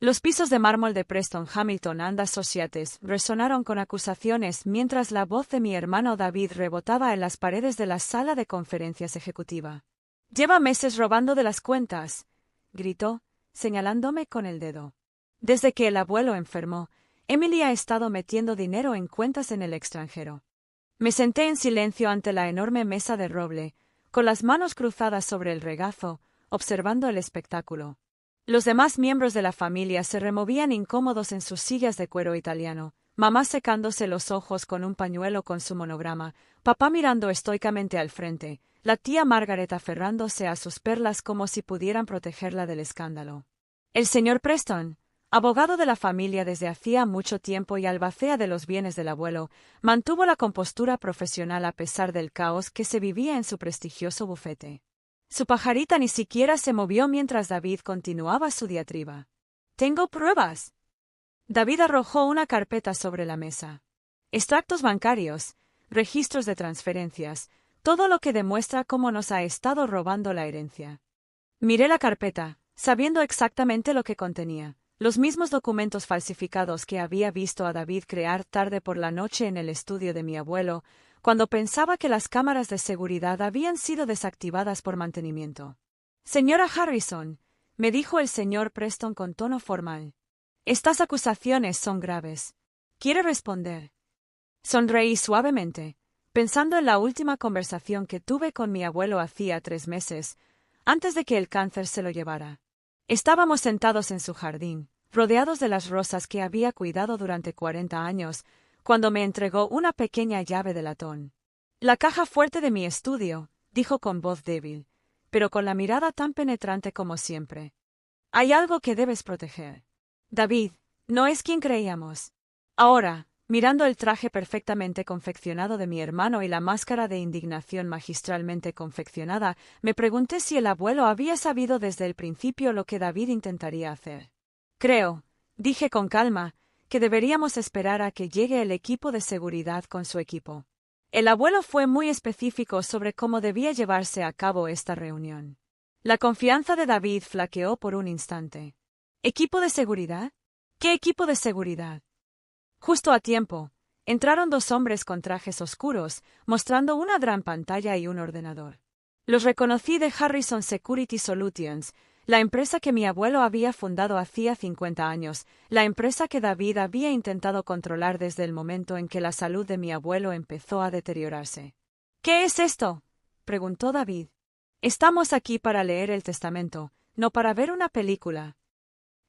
Los pisos de mármol de Preston Hamilton and Associates resonaron con acusaciones mientras la voz de mi hermano David rebotaba en las paredes de la sala de conferencias ejecutiva. «Lleva meses robando de las cuentas», gritó, señalándome con el dedo. «Desde que el abuelo enfermó, Emily ha estado metiendo dinero en cuentas en el extranjero». Me senté en silencio ante la enorme mesa de roble, con las manos cruzadas sobre el regazo, observando el espectáculo. Los demás miembros de la familia se removían incómodos en sus sillas de cuero italiano, mamá secándose los ojos con un pañuelo con su monograma, papá mirando estoicamente al frente, la tía Margaret aferrándose a sus perlas como si pudieran protegerla del escándalo. El señor Preston, abogado de la familia desde hacía mucho tiempo y albacea de los bienes del abuelo, mantuvo la compostura profesional a pesar del caos que se vivía en su prestigioso bufete. Su pajarita ni siquiera se movió mientras David continuaba su diatriba. «¡Tengo pruebas!». David arrojó una carpeta sobre la mesa. Extractos bancarios, registros de transferencias, todo lo que demuestra cómo nos ha estado robando la herencia. Miré la carpeta, sabiendo exactamente lo que contenía. Los mismos documentos falsificados que había visto a David crear tarde por la noche en el estudio de mi abuelo, cuando pensaba que las cámaras de seguridad habían sido desactivadas por mantenimiento. «Señora Harrison», me dijo el señor Preston con tono formal. «Estas acusaciones son graves. ¿Quiere responder?». Sonreí suavemente, pensando en la última conversación que tuve con mi abuelo hacía 3 meses, antes de que el cáncer se lo llevara. Estábamos sentados en su jardín, rodeados de las rosas que había cuidado durante 40 años, cuando me entregó una pequeña llave de latón. «La caja fuerte de mi estudio», dijo con voz débil, pero con la mirada tan penetrante como siempre. «Hay algo que debes proteger. David, no es quien creíamos». Ahora, mirando el traje perfectamente confeccionado de mi hermano y la máscara de indignación magistralmente confeccionada, me pregunté si el abuelo había sabido desde el principio lo que David intentaría hacer. «Creo», dije con calma, «que deberíamos esperar a que llegue el equipo de seguridad con su equipo». El abuelo fue muy específico sobre cómo debía llevarse a cabo esta reunión. La confianza de David flaqueó por un instante. «¿Equipo de seguridad? ¿Qué equipo de seguridad?». Justo a tiempo, entraron 2 hombres con trajes oscuros, mostrando una gran pantalla y un ordenador. Los reconocí de Harrison Security Solutions, la empresa que mi abuelo había fundado hacía 50 años, la empresa que David había intentado controlar desde el momento en que la salud de mi abuelo empezó a deteriorarse. «¿Qué es esto?», preguntó David. «Estamos aquí para leer el testamento, no para ver una película».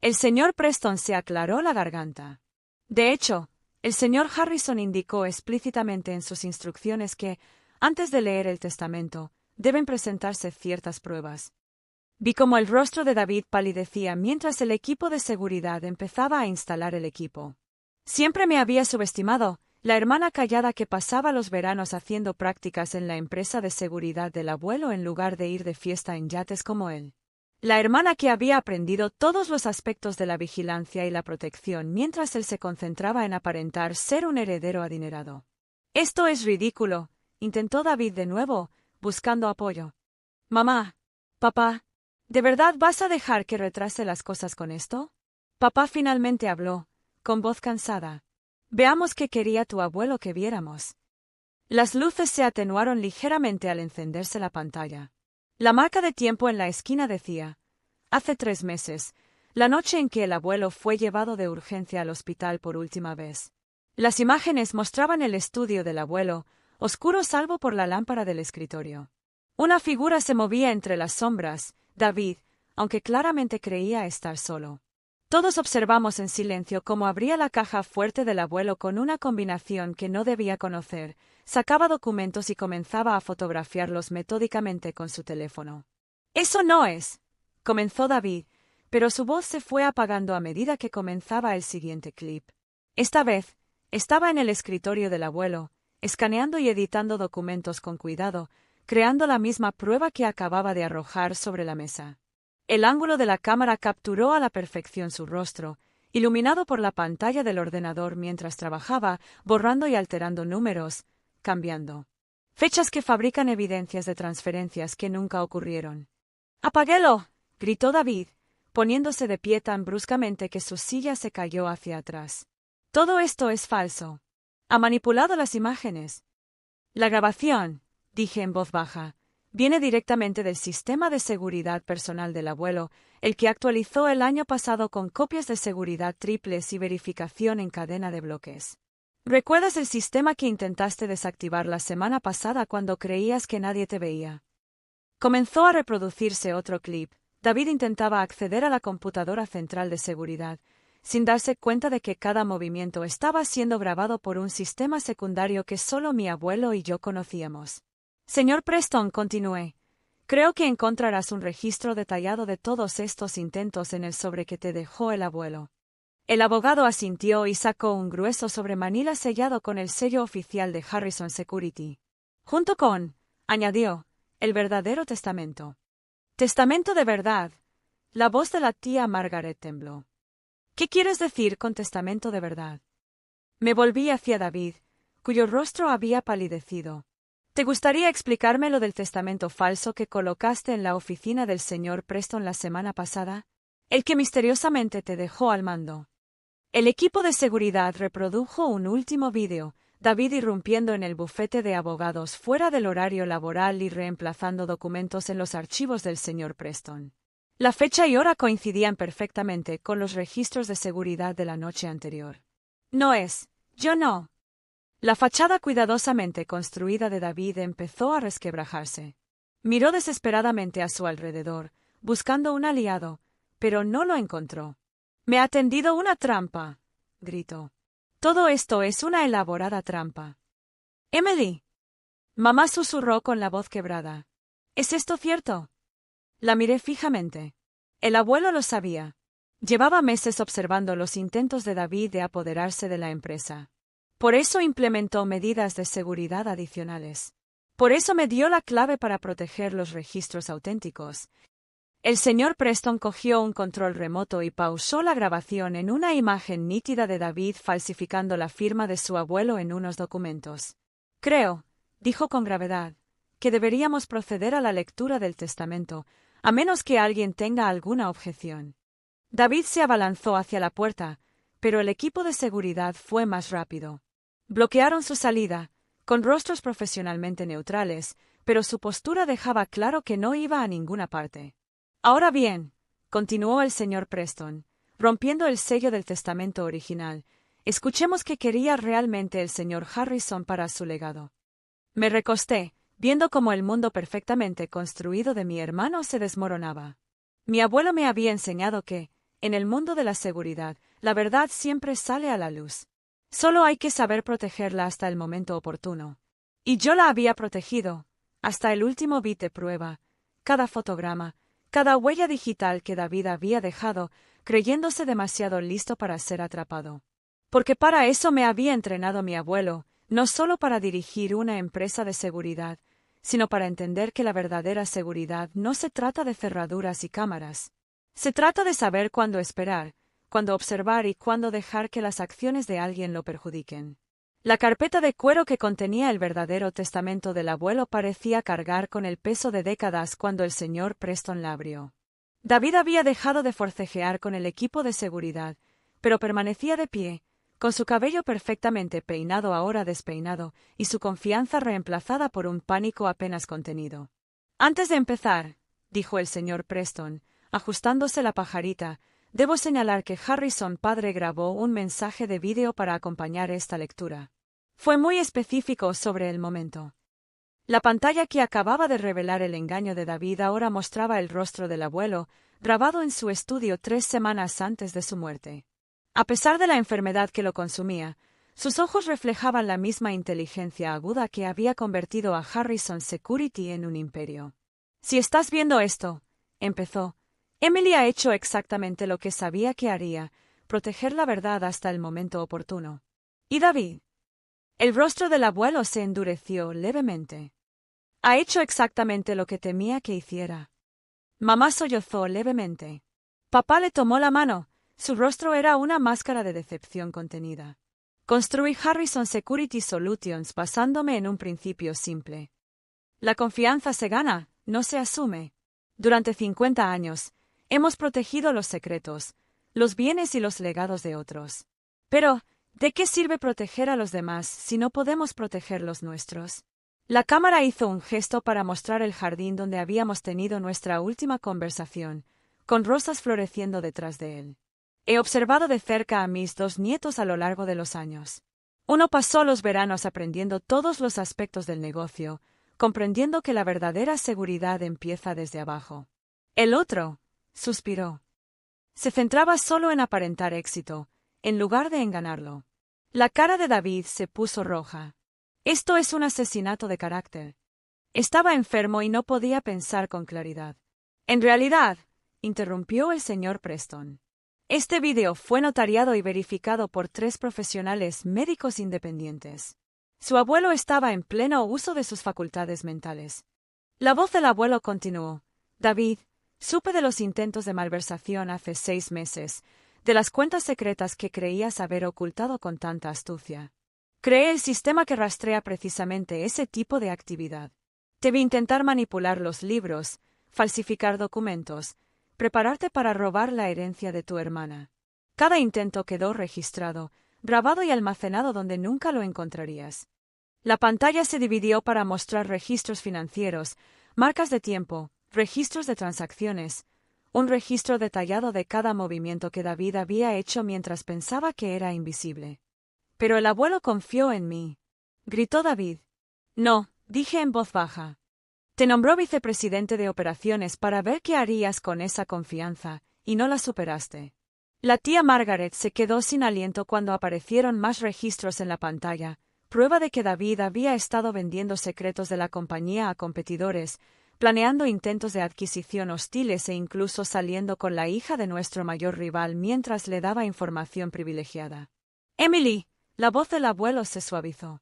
El señor Preston se aclaró la garganta. De hecho, el señor Harrison indicó explícitamente en sus instrucciones que, antes de leer el testamento, deben presentarse ciertas pruebas. Vi cómo el rostro de David palidecía mientras el equipo de seguridad empezaba a instalar el equipo. Siempre me había subestimado, la hermana callada que pasaba los veranos haciendo prácticas en la empresa de seguridad del abuelo en lugar de ir de fiesta en yates como él. La hermana que había aprendido todos los aspectos de la vigilancia y la protección mientras él se concentraba en aparentar ser un heredero adinerado. «Esto es ridículo», intentó David de nuevo, buscando apoyo. «Mamá, papá, ¿de verdad vas a dejar que retrase las cosas con esto?». Papá finalmente habló, con voz cansada. «Veamos qué quería tu abuelo que viéramos». Las luces se atenuaron ligeramente al encenderse la pantalla. La marca de tiempo en la esquina decía: «Hace 3 meses, la noche en que el abuelo fue llevado de urgencia al hospital por última vez». Las imágenes mostraban el estudio del abuelo, oscuro salvo por la lámpara del escritorio. Una figura se movía entre las sombras, David, aunque claramente creía estar solo. Todos observamos en silencio cómo abría la caja fuerte del abuelo con una combinación que no debía conocer, sacaba documentos y comenzaba a fotografiarlos metódicamente con su teléfono. «Eso no es», comenzó David, pero su voz se fue apagando a medida que comenzaba el siguiente clip. Esta vez, estaba en el escritorio del abuelo, escaneando y editando documentos con cuidado, creando la misma prueba que acababa de arrojar sobre la mesa. El ángulo de la cámara capturó a la perfección su rostro, iluminado por la pantalla del ordenador mientras trabajaba, borrando y alterando números, cambiando fechas que fabrican evidencias de transferencias que nunca ocurrieron. «¡Apáguelo!», gritó David, poniéndose de pie tan bruscamente que su silla se cayó hacia atrás. Todo esto es falso. Ha manipulado las imágenes. La grabación, dije en voz baja, viene directamente del sistema de seguridad personal del abuelo, el que actualizó el año pasado con copias de seguridad triples y verificación en cadena de bloques. ¿Recuerdas el sistema que intentaste desactivar la semana pasada cuando creías que nadie te veía? Comenzó a reproducirse otro clip. David intentaba acceder a la computadora central de seguridad, sin darse cuenta de que cada movimiento estaba siendo grabado por un sistema secundario que solo mi abuelo y yo conocíamos. Señor Preston, continué. Creo que encontrarás un registro detallado de todos estos intentos en el sobre que te dejó el abuelo. El abogado asintió y sacó un grueso sobre manila sellado con el sello oficial de Harrison Security. Junto con, añadió, el verdadero testamento. Testamento de verdad. La voz de la tía Margaret tembló. ¿Qué quieres decir con testamento de verdad? Me volví hacia David, cuyo rostro había palidecido. ¿Te gustaría explicarme lo del testamento falso que colocaste en la oficina del señor Preston la semana pasada? El que misteriosamente te dejó al mando. El equipo de seguridad reprodujo un último vídeo, David irrumpiendo en el bufete de abogados fuera del horario laboral y reemplazando documentos en los archivos del señor Preston. La fecha y hora coincidían perfectamente con los registros de seguridad de la noche anterior. No es, yo no. La fachada cuidadosamente construida de David empezó a resquebrajarse. Miró desesperadamente a su alrededor, buscando un aliado, pero no lo encontró. «Me ha tendido una trampa», gritó. «Todo esto es una elaborada trampa». «Emily». Mamá susurró con la voz quebrada. «¿Es esto cierto?» La miré fijamente. El abuelo lo sabía. Llevaba meses observando los intentos de David de apoderarse de la empresa. Por eso implementó medidas de seguridad adicionales. Por eso me dio la clave para proteger los registros auténticos. El señor Preston cogió un control remoto y pausó la grabación en una imagen nítida de David falsificando la firma de su abuelo en unos documentos. «Creo», dijo con gravedad, «que deberíamos proceder a la lectura del testamento, a menos que alguien tenga alguna objeción». David se abalanzó hacia la puerta, pero el equipo de seguridad fue más rápido. Bloquearon su salida, con rostros profesionalmente neutrales, pero su postura dejaba claro que no iba a ninguna parte. «Ahora bien», continuó el señor Preston, rompiendo el sello del testamento original, «escuchemos qué quería realmente el señor Harrison para su legado». Me recosté, viendo cómo el mundo perfectamente construido de mi hermano se desmoronaba. Mi abuelo me había enseñado que, en el mundo de la seguridad, la verdad siempre sale a la luz. Solo hay que saber protegerla hasta el momento oportuno. Y yo la había protegido, hasta el último bit de prueba, cada fotograma, cada huella digital que David había dejado, creyéndose demasiado listo para ser atrapado. Porque para eso me había entrenado mi abuelo, no solo para dirigir una empresa de seguridad, sino para entender que la verdadera seguridad no se trata de cerraduras y cámaras. Se trata de saber cuándo esperar, cuándo observar y cuándo dejar que las acciones de alguien lo perjudiquen. La carpeta de cuero que contenía el verdadero testamento del abuelo parecía cargar con el peso de décadas cuando el señor Preston la abrió. David había dejado de forcejear con el equipo de seguridad, pero permanecía de pie, con su cabello perfectamente peinado ahora despeinado, y su confianza reemplazada por un pánico apenas contenido. «Antes de empezar», dijo el señor Preston, ajustándose la pajarita, «debo señalar que Harrison padre grabó un mensaje de vídeo para acompañar esta lectura. Fue muy específico sobre el momento». La pantalla que acababa de revelar el engaño de David ahora mostraba el rostro del abuelo, grabado en su estudio 3 semanas antes de su muerte. A pesar de la enfermedad que lo consumía, sus ojos reflejaban la misma inteligencia aguda que había convertido a Harrison Security en un imperio. «Si estás viendo esto», empezó, «Emily ha hecho exactamente lo que sabía que haría, proteger la verdad hasta el momento oportuno. ¿Y David?» El rostro del abuelo se endureció levemente. «Ha hecho exactamente lo que temía que hiciera». Mamá sollozó levemente. Papá le tomó la mano. Su rostro era una máscara de decepción contenida. «Construí Harrison Security Solutions basándome en un principio simple. La confianza se gana, no se asume. Durante 50 años, Hemos protegido los secretos, los bienes y los legados de otros. Pero, ¿de qué sirve proteger a los demás si no podemos proteger los nuestros? La cámara hizo un gesto para mostrar el jardín donde habíamos tenido nuestra última conversación, con rosas floreciendo detrás de él. He observado de cerca a mis 2 nietos a lo largo de los años. Uno pasó los veranos aprendiendo todos los aspectos del negocio, comprendiendo que la verdadera seguridad empieza desde abajo. El otro, suspiró. Se centraba solo en aparentar éxito, en lugar de enganarlo. La cara de David se puso roja. Esto es un asesinato de carácter. Estaba enfermo y no podía pensar con claridad. En realidad, interrumpió el señor Preston. Este vídeo fue notariado y verificado por 3 profesionales médicos independientes. Su abuelo estaba en pleno uso de sus facultades mentales. La voz del abuelo continuó. David, supe de los intentos de malversación hace 6 meses, de las cuentas secretas que creías haber ocultado con tanta astucia. Creé el sistema que rastrea precisamente ese tipo de actividad. Debí intentar manipular los libros, falsificar documentos, prepararte para robar la herencia de tu hermana. Cada intento quedó registrado, grabado y almacenado donde nunca lo encontrarías. La pantalla se dividió para mostrar registros financieros, marcas de tiempo, registros de transacciones, un registro detallado de cada movimiento que David había hecho mientras pensaba que era invisible. Pero el abuelo confió en mí, gritó David. No, dije en voz baja. Te nombró vicepresidente de operaciones para ver qué harías con esa confianza, y no la superaste. La tía Margaret se quedó sin aliento cuando aparecieron más registros en la pantalla, prueba de que David había estado vendiendo secretos de la compañía a competidores, planeando intentos de adquisición hostiles e incluso saliendo con la hija de nuestro mayor rival mientras le daba información privilegiada. Emily, la voz del abuelo se suavizó.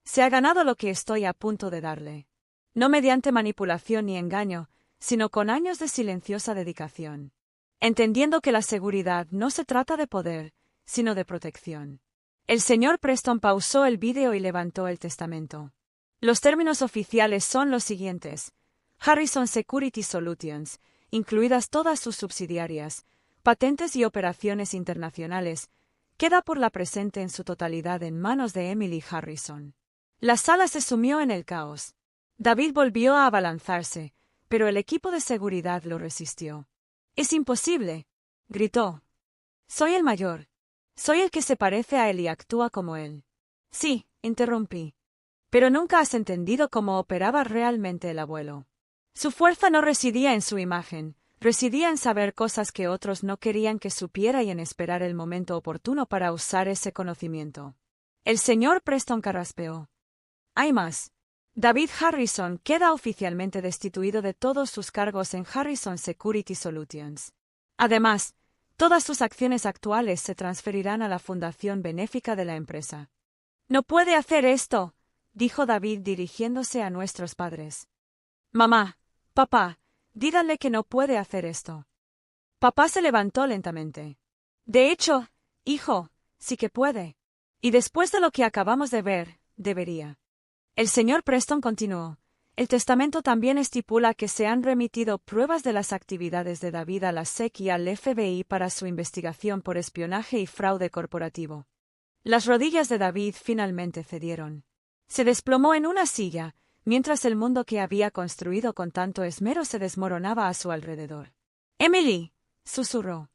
Se ha ganado lo que estoy a punto de darle. No mediante manipulación ni engaño, sino con años de silenciosa dedicación. Entendiendo que la seguridad no se trata de poder, sino de protección. El señor Preston pausó el vídeo y levantó el testamento. Los términos oficiales son los siguientes. Harrison Security Solutions, incluidas todas sus subsidiarias, patentes y operaciones internacionales, queda por la presente en su totalidad en manos de Emily Harrison. La sala se sumió en el caos. David volvió a abalanzarse, pero el equipo de seguridad lo resistió. «Es imposible», gritó. «Soy el mayor. Soy el que se parece a él y actúa como él». «Sí», interrumpí. «Pero nunca has entendido cómo operaba realmente el abuelo. Su fuerza no residía en su imagen, residía en saber cosas que otros no querían que supiera y en esperar el momento oportuno para usar ese conocimiento». El señor Preston carraspeó. «Hay más. David Harrison queda oficialmente destituido de todos sus cargos en Harrison Security Solutions. Además, todas sus acciones actuales se transferirán a la fundación benéfica de la empresa». «No puede hacer esto», dijo David dirigiéndose a nuestros padres. «Mamá, papá, díganle que no puede hacer esto». Papá se levantó lentamente. «De hecho, hijo, sí que puede. Y después de lo que acabamos de ver, debería». El señor Preston continuó. «El testamento también estipula que se han remitido pruebas de las actividades de David a la SEC y al FBI para su investigación por espionaje y fraude corporativo». Las rodillas de David finalmente cedieron. Se desplomó en una silla, mientras el mundo que había construido con tanto esmero se desmoronaba a su alrededor. «Emily», susurró.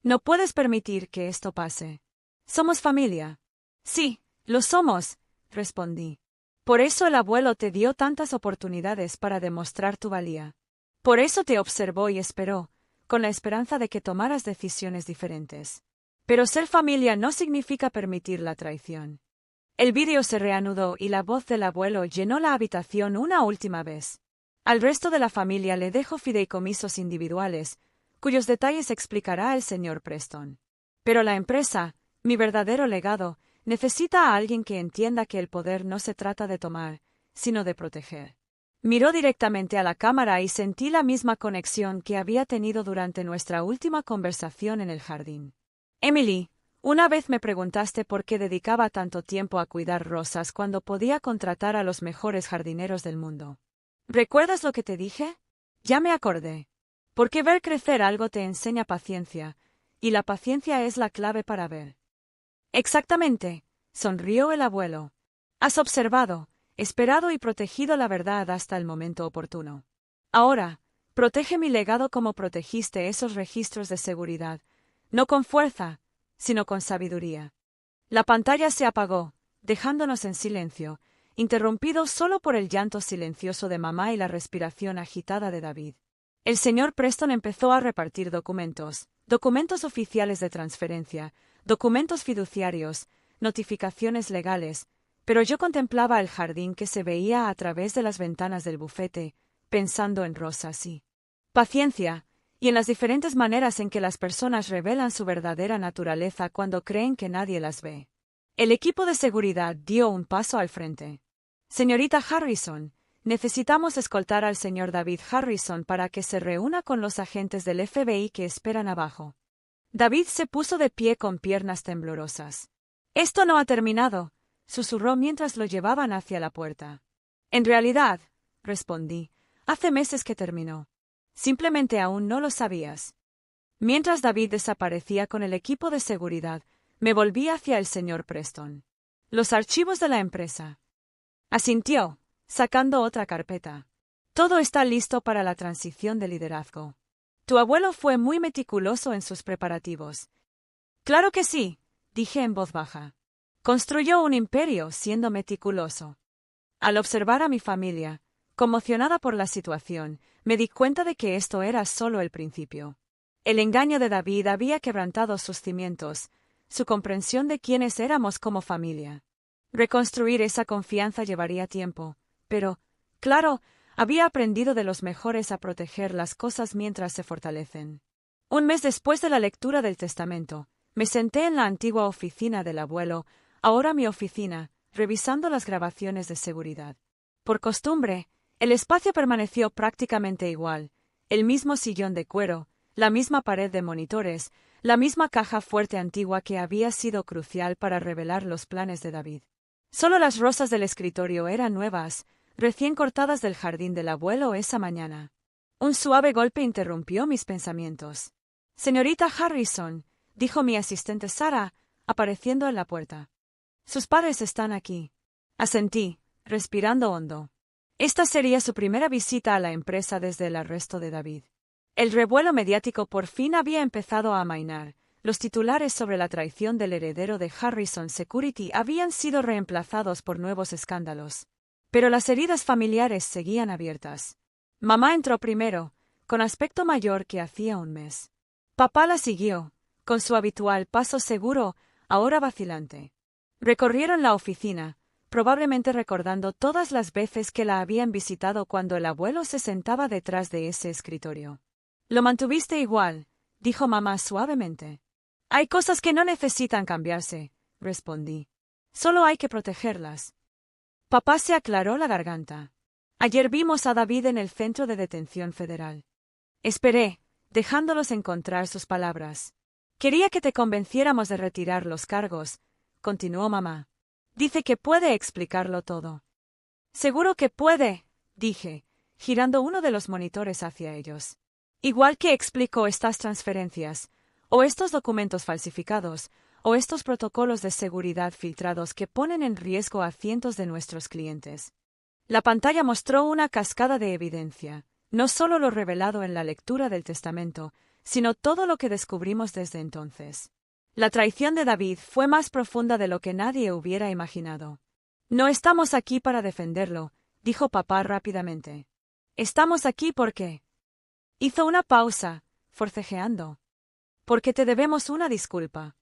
«No puedes permitir que esto pase. Somos familia». «Sí, lo somos», respondí. «Por eso el abuelo te dio tantas oportunidades para demostrar tu valía. Por eso te observó y esperó, con la esperanza de que tomaras decisiones diferentes. Pero ser familia no significa permitir la traición». El vídeo se reanudó y la voz del abuelo llenó la habitación una última vez. «Al resto de la familia le dejo fideicomisos individuales, cuyos detalles explicará el señor Preston. Pero la empresa, mi verdadero legado, necesita a alguien que entienda que el poder no se trata de tomar, sino de proteger». Miró directamente a la cámara y sentí la misma conexión que había tenido durante nuestra última conversación en el jardín. «Emily, una vez me preguntaste por qué dedicaba tanto tiempo a cuidar rosas cuando podía contratar a los mejores jardineros del mundo. ¿Recuerdas lo que te dije?» «Ya me acordé. Porque ver crecer algo te enseña paciencia, y la paciencia es la clave para ver. Exactamente, sonrió el abuelo. Has observado, esperado y protegido la verdad hasta el momento oportuno. Ahora, protege mi legado como protegiste esos registros de seguridad, no con fuerza, sino con sabiduría. La pantalla se apagó, dejándonos en silencio, interrumpido solo por el llanto silencioso de mamá y la respiración agitada de David. El señor Preston empezó a repartir documentos, documentos oficiales de transferencia, documentos fiduciarios, notificaciones legales, pero yo contemplaba el jardín que se veía a través de las ventanas del bufete, pensando en Rosas y paciencia, y en las diferentes maneras en que las personas revelan su verdadera naturaleza cuando creen que nadie las ve. El equipo de seguridad dio un paso al frente. Señorita Harrison, necesitamos escoltar al señor David Harrison para que se reúna con los agentes del FBI que esperan abajo. David se puso de pie con piernas temblorosas. Esto no ha terminado, susurró mientras lo llevaban hacia la puerta. En realidad, respondí, hace meses que terminó. Simplemente aún no lo sabías. Mientras David desaparecía con el equipo de seguridad, me volví hacia el señor Preston. Los archivos de la empresa. Asintió, sacando otra carpeta. Todo está listo para la transición de liderazgo. Tu abuelo fue muy meticuloso en sus preparativos. Claro que sí, dije en voz baja. Construyó un imperio siendo meticuloso. Al observar a mi familia, conmocionada por la situación, me di cuenta de que esto era solo el principio. El engaño de David había quebrantado sus cimientos, su comprensión de quiénes éramos como familia. Reconstruir esa confianza llevaría tiempo, pero, claro, había aprendido de los mejores a proteger las cosas mientras se fortalecen. Un mes después de la lectura del testamento, me senté en la antigua oficina del abuelo, ahora mi oficina, revisando las grabaciones de seguridad. Por costumbre, el espacio permaneció prácticamente igual, el mismo sillón de cuero, la misma pared de monitores, la misma caja fuerte antigua que había sido crucial para revelar los planes de David. Solo las rosas del escritorio eran nuevas, recién cortadas del jardín del abuelo esa mañana. Un suave golpe interrumpió mis pensamientos. Señorita Harrison, dijo mi asistente Sara, apareciendo en la puerta. Sus padres están aquí. Asentí, respirando hondo. Esta sería su primera visita a la empresa desde el arresto de David. El revuelo mediático por fin había empezado a amainar. Los titulares sobre la traición del heredero de Harrison Security habían sido reemplazados por nuevos escándalos. Pero las heridas familiares seguían abiertas. Mamá entró primero, con aspecto mayor que hacía un mes. Papá la siguió, con su habitual paso seguro, ahora vacilante. Recorrieron la oficina, probablemente recordando todas las veces que la habían visitado cuando el abuelo se sentaba detrás de ese escritorio. Lo mantuviste igual, dijo mamá suavemente. Hay cosas que no necesitan cambiarse, respondí. Solo hay que protegerlas. Papá se aclaró la garganta. Ayer vimos a David en el centro de detención federal. Esperé, dejándolos encontrar sus palabras. Quería que te convenciéramos de retirar los cargos, continuó mamá. Dice que puede explicarlo todo. Seguro que puede, dije, girando uno de los monitores hacia ellos. Igual que explicó estas transferencias, o estos documentos falsificados, o estos protocolos de seguridad filtrados que ponen en riesgo a cientos de nuestros clientes. La pantalla mostró una cascada de evidencia, no solo lo revelado en la lectura del testamento, sino todo lo que descubrimos desde entonces. La traición de David fue más profunda de lo que nadie hubiera imaginado. No estamos aquí para defenderlo, dijo papá rápidamente. Estamos aquí porque... Hizo una pausa, forcejeando. Porque te debemos una disculpa.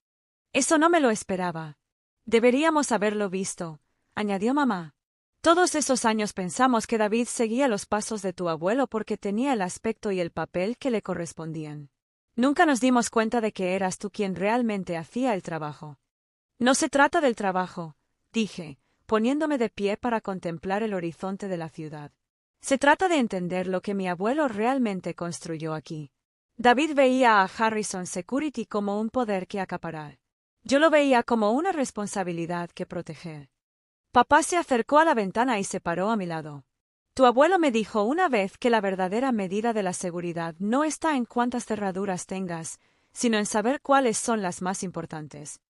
Eso no me lo esperaba. Deberíamos haberlo visto, añadió mamá. Todos esos años pensamos que David seguía los pasos de tu abuelo porque tenía el aspecto y el papel que le correspondían. Nunca nos dimos cuenta de que eras tú quien realmente hacía el trabajo. No se trata del trabajo, dije, poniéndome de pie para contemplar el horizonte de la ciudad. Se trata de entender lo que mi abuelo realmente construyó aquí. David veía a Harrison Security como un poder que acaparar. Yo lo veía como una responsabilidad que proteger. Papá se acercó a la ventana y se paró a mi lado. Tu abuelo me dijo una vez que la verdadera medida de la seguridad no está en cuántas cerraduras tengas, sino en saber cuáles son las más importantes.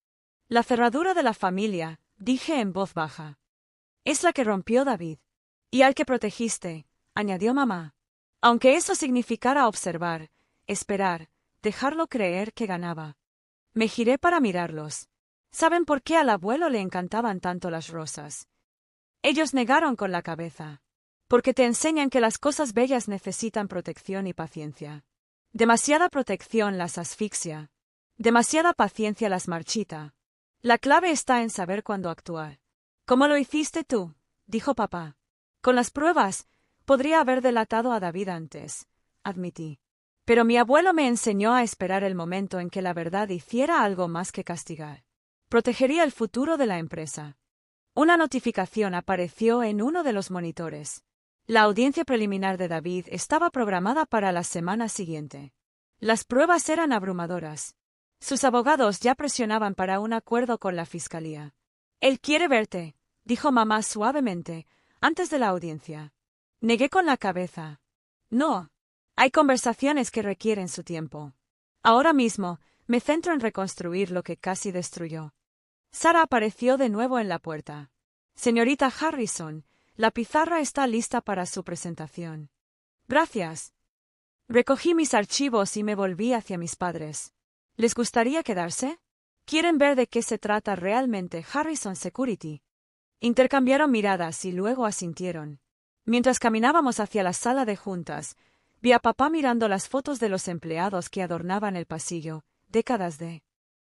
La cerradura de la familia, dije en voz baja. Es la que rompió David. Y al que protegiste, añadió mamá. Aunque eso significara observar, esperar, dejarlo creer que ganaba. Me giré para mirarlos. ¿Saben por qué al abuelo le encantaban tanto las rosas? Ellos negaron con la cabeza. Porque te enseñan que las cosas bellas necesitan protección y paciencia. Demasiada protección las asfixia. Demasiada paciencia las marchita. La clave está en saber cuándo actuar. ¿Cómo lo hiciste tú?, dijo papá. Con las pruebas, podría haber delatado a David antes, admití. Pero mi abuelo me enseñó a esperar el momento en que la verdad hiciera algo más que castigar. Protegería el futuro de la empresa. Una notificación apareció en uno de los monitores. La audiencia preliminar de David estaba programada para la semana siguiente. Las pruebas eran abrumadoras. Sus abogados ya presionaban para un acuerdo con la fiscalía. Él quiere verte, dijo mamá suavemente, antes de la audiencia. Negué con la cabeza. No. Hay conversaciones que requieren su tiempo. Ahora mismo, me centro en reconstruir lo que casi destruyó. Sara apareció de nuevo en la puerta. Señorita Harrison, la pizarra está lista para su presentación. Gracias. Recogí mis archivos y me volví hacia mis padres. ¿Les gustaría quedarse? ¿Quieren ver de qué se trata realmente Harrison Security? Intercambiaron miradas y luego asintieron. Mientras caminábamos hacia la sala de juntas, vi a papá mirando las fotos de los empleados que adornaban el pasillo, décadas de